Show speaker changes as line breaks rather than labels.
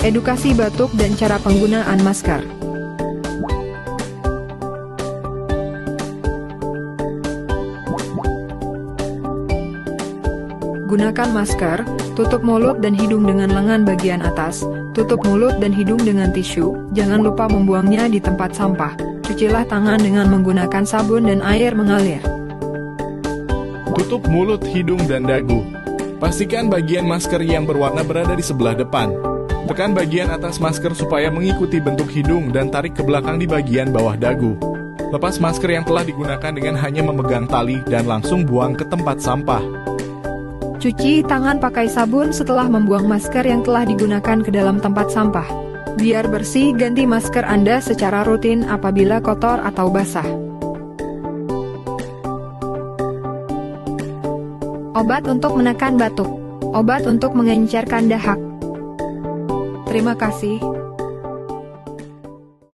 Edukasi batuk dan cara penggunaan masker. Gunakan masker, tutup mulut dan hidung dengan lengan bagian atas, tutup mulut dan hidung dengan tisu, jangan lupa membuangnya di tempat sampah. Cucilah tangan dengan menggunakan sabun dan air mengalir.
Tutup mulut, hidung, dan dagu. Pastikan bagian masker yang berwarna berada di sebelah depan. Tekan bagian atas masker supaya mengikuti bentuk hidung dan tarik ke belakang di bagian bawah dagu. Lepas masker yang telah digunakan dengan hanya memegang tali dan langsung buang ke tempat sampah.
Cuci tangan pakai sabun setelah membuang masker yang telah digunakan ke dalam tempat sampah. Biar bersih, ganti masker Anda secara rutin apabila kotor atau basah. Obat untuk menekan batuk. Obat untuk mengencerkan dahak. Terima kasih.